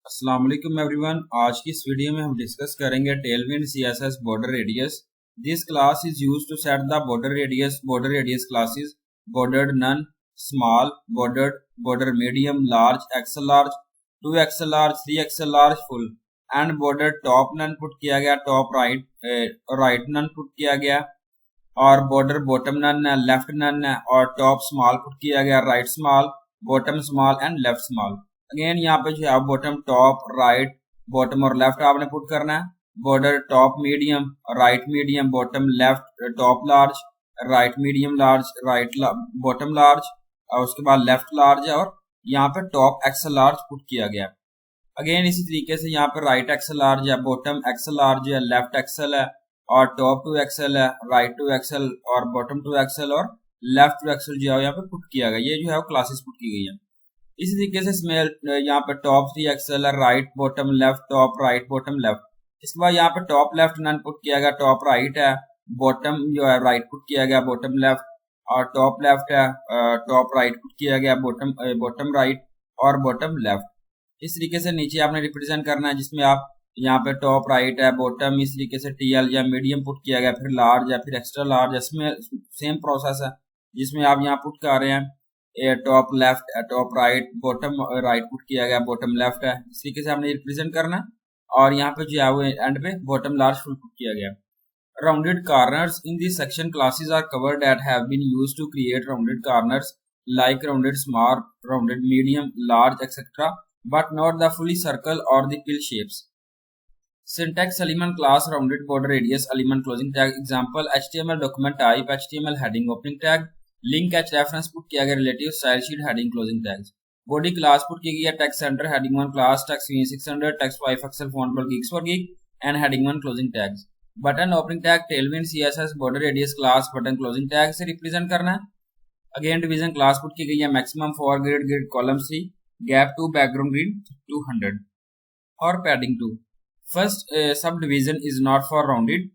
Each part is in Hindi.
अस्सलाम वालेकुम एवरीवन। आज की इस वीडियो में हम डिस्कस करेंगे Tailwind CSS border radius. This class is used to set the border radius classes bordered none, small, border medium, large, XL large, 2 XL large, 3 XL large, full and border top none put किया गया, टॉप राइट नन पुट किया गया, और बॉर्डर बॉटम नन है, लेफ्ट नन है, और टॉप स्मॉल पुट किया गया, right small, bottom small and left small. Again यहाँ पे जो है बॉटम टॉप राइट बॉटम और लेफ्ट आपने पुट करना है। Border top medium, right medium, bottom left, top large, right medium large, right bottom large, और उसके बाद लेफ्ट लार्ज है, और यहाँ पे टॉप एक्सेल लार्ज पुट किया गया। अगेन इसी तरीके से यहाँ पे राइट एक्सेल लार्ज है, बॉटम एक्सेल लार्ज है, लेफ्ट एक्सेल है, और टॉप 2 एक्सेल है, राइट 2 एक्सेल और बॉटम 2 एक्सेल और लेफ्ट 2 एक्सेल जो है यहाँ पे पुट किया गया। ये जो है क्लासेस पुट की गई है। इसी तरीके से इसमें यहाँ पे टॉप 3 एक्सेल है, right bottom left, top right bottom left. इसके बाद यहाँ पे टॉप लेफ्ट नन पुट किया गया, टॉप राइट है, बॉटम जो है राइट पुट किया गया, बॉटम लेफ्ट, और टॉप लेफ्ट है, टॉप राइट पुट किया गया, बॉटम राइट और बॉटम लेफ्ट। इस तरीके से नीचे आपने रिप्रेजेंट करना है, जिसमें आप यहाँ पे टॉप राइट है, बॉटम इस तरीके से टीएल या मीडियम पुट किया गया, फिर लार्ज है, फिर एक्स्ट्रा लार्ज। इसमें सेम प्रोसेस है जिसमें आप यहाँ पुट कर रहे हैं top left, top right, bottom right put किया गया, बॉटम लेफ्ट है। इस तरीके से हमने रिप्रेजेंट करना है, और यहाँ पे जो है वो एंड पे बॉटम लार्ज फुल पुट किया गया। Rounded corners in this section classes are covered that have been used to create rounded corners like rounded small, rounded medium, large etcetera, but not the fully circle or the pill shapes. Syntax element class rounded border radius element closing tag. Example HTML document type, HTML heading opening tag, link h reference पुट किया गया, relative style sheet heading closing tags. Body class put की गई है, text center heading 1 class, text 600, text 5 pixel font पर geeks for geek and heading 1 closing tags. Button opening tag tailwind CSS border radius class button closing tag से represent करना है। Again division class पुट की गई है, maximum for grid column 3, gap 2 background green 200 और padding 2. First subdivision is not for rounded,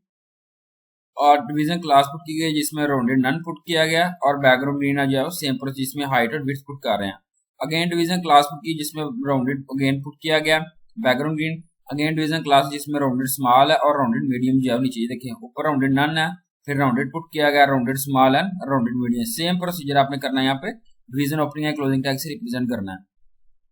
और डिवीजन क्लास पुट की गई जिसमें राउंडेड नन पुट किया गया, और बैकग्राउंड ग्रीन आ जाओ सेम प्रोसेस जिसमें हाइट और विड्थ पुट कर रहे हैं। अगेन डिवीजन क्लास पुट की जिसमें राउंडेड अगेन पुट किया गया, background green. Again division class जिसमें राउंडेड स्मॉल है और राउंडेड मीडियम जो है नीचे देखें, ऊपर राउंडेड नन है, फिर राउंडेड पुट किया गया, rounded small and rounded medium. Same procedure आपने करना है, यहाँ पे division opening and closing tag से रिप्रेजेंट करना है।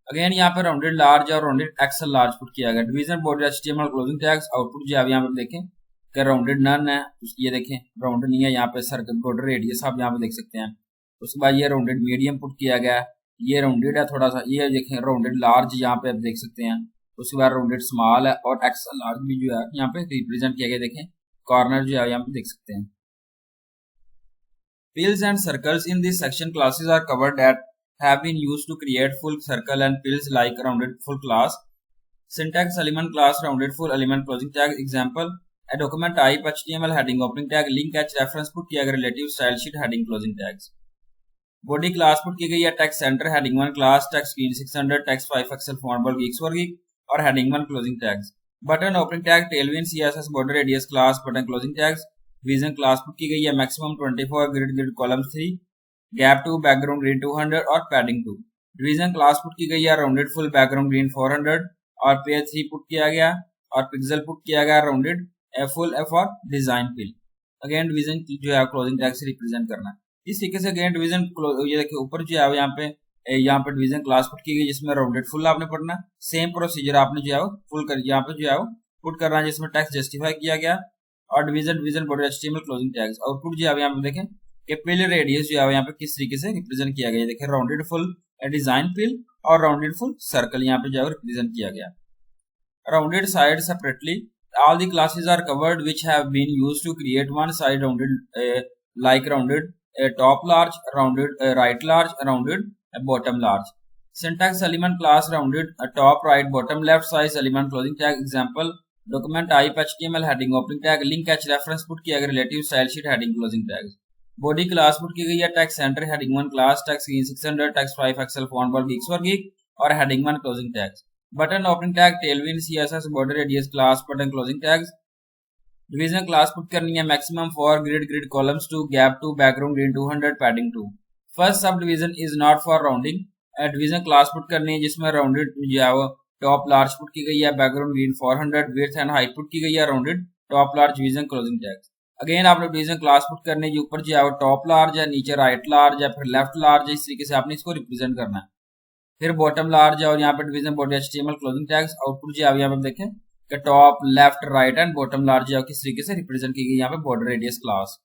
अगेन यहाँ पे राउंडेड लार्ज और राउंडेड एक्सेल लार्ज पुट किया गया। Division border HTML closing tags output जो है यहाँ पे देखें कि राउंडेड नन है, ये देखें राउंडेड नहीं है, यहाँ पे सर्कल बॉर्डर रेडियस आप यहाँ पे देख सकते हैं। उसके बाद ये राउंडेड मीडियम पुट किया गया, ये राउंडेड है थोड़ा सा, ये देखें राउंडेड लार्ज यहाँ पे आप देख सकते हैं। उसके बाद राउंडेड स्मॉल है और एक्सेल लार्ज भी जो है यहाँ पे रिप्रेजेंट किया गया, देखें कॉर्नर जो है यहाँ पे देख सकते हैं। Fills and circles in this section classes are covered that have been used to create full circle and fills like rounded full class. Syntax element class rounded full element closing tag. Example a document type HTML heading opening tag, link h reference पुट किया गया, relative style sheet heading closing tags. Body class put की गई है, text center heading 1 class, text screen 600, text 5 pixel font पर geeks for geek और heading 1 closing tags. Button opening tag tailwind CSS border radius class button closing tags. Vision class put की गई है, maximum 24 grid column 3, gap 2 background green 200 और पैडिंग 2। डिवीजन क्लास पुट की गई है, राउंडेड फुल बैकग्राउंड ग्रीन 400 और पेज 3 पुट किया गया, और पिक्सल पुट किया गया राउंडेड फुल एफ और डिजाइन फिल। अगेन डिवीजन जो है क्लोजिंग टैग से रिप्रेजेंट करना है। इस तरीके से अगेन डिवीजन ये देखिए ऊपर जो है यहाँ पे डिवीजन क्लास पुट की गई जिसमें राउंडेड फुल आपने पढ़ना। सेम प्रोसीजर आपने जो है फुल कर यहाँ पे जो है पुट करना है, जिसमें टेक्स्ट जस्टिफाई किया गया, और division border HTML closing tags. Output जो है यहाँ पे देखें कि पिल रेडियस जो है यहाँ पे किस तरीके से रिप्रेजेंट किया गया, देखें राउंडेड फुल डिजाइन पिल और राउंडेड फुल सर्कल यहाँ पे जो है रिप्रेजेंट किया गया। Rounded side separately all the classes are covered which have been used to create one side rounded like rounded top large, rounded right large, rounded bottom large. Syntax element class rounded top right bottom left size element closing tag. Example document type HTML heading opening tag, link h reference पुट किया गया, relative style sheet heading closing tags. Body class put की गई है, text center heading 1 class, text screen 600, text 5 pixel font पर geeks for geek और heading 1 closing tags. Button opening tag tailwind CSS border radius class button closing tags. Division class put करनी है, maximum for grid columns 2, gap 2 background green 200 padding 2. First subdivision is not for rounding. Division class put करनी है जिसमें rounded जो है वो टॉप लार्ज पुट की गई है, background green 400, width and height put की गई है rounded, top large division closing tags. Again आपने डिवीजन क्लास पुट करने के ऊपर जो है वो टॉप लार्ज है, नीचे राइट लार्ज है, फिर लेफ्ट लार्ज है, इस तरीके से आपने इसको रिप्रेजेंट करना है। फिर बॉटम लार्ज है और यहाँ पे division body HTML closing tags. Output जो है यहाँ पे देखें कि top left right and bottom large है किस तरीके से रिप्रेजेंट की गई यहाँ पे border radius class.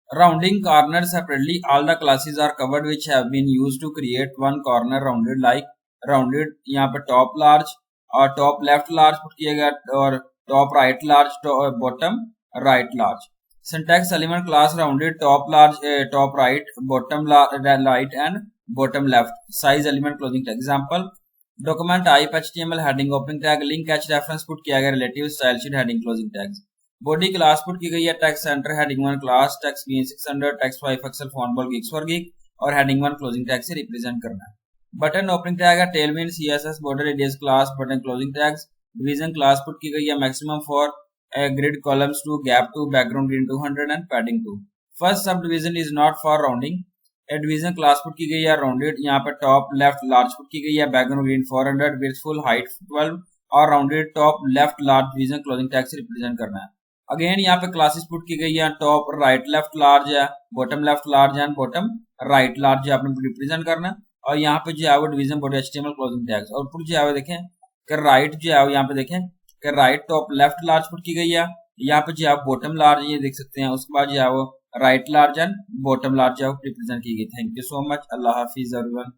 Rounding corners separately, all the classes are covered which have been used to create one corner rounded like rounded यहाँ पे top large और top left large पुट किया गया और top right large bottom right large। Syntax element class rounded top large top right bottom right and bottom left। Size element closing tag। Example document type HTML heading opening tag link h reference पुट किया गया relative style sheet heading closing tags। Body class put की गई है text center heading 1 class text gain 600 text 5 pixel font bold gigs for gig और हेडिंग 1 क्लोजिंग टैग से रिप्रेजेंट करना है। बटन ओपनिंग टैग है Tailwind CSS border radius class button closing tags. Division class put की गई है maximum for grid columns to gap to background green 200 and padding 2। First sub division is not for rounding. Division class put की गई है राउंडेड, यहाँ पे टॉप लेफ्ट लार्ज पुट की गई है background green 400 width full height 12 और rounded top left large division closing tag से रिप्रेजेंट करना है। अगेन यहाँ पे क्लासेस पुट की गई है टॉप राइट लेफ्ट लार्ज है, बॉटम लेफ्ट लार्ज है, बॉटम राइट लार्ज है आपने रिप्रेजेंट करना है। और यहाँ पे जो है वो division body HTML closing tags. और पुट जो है वो देखें कि राइट जो है वो यहाँ पे देखें कि right top left large put की गई है, यहाँ पे जो है बॉटम लार्ज ये देख सकते हैं, उसके बाद जो है वो right large and bottom large जो है रिप्रेजेंट की गई। Thank you so much, Allah Hafiz everyone.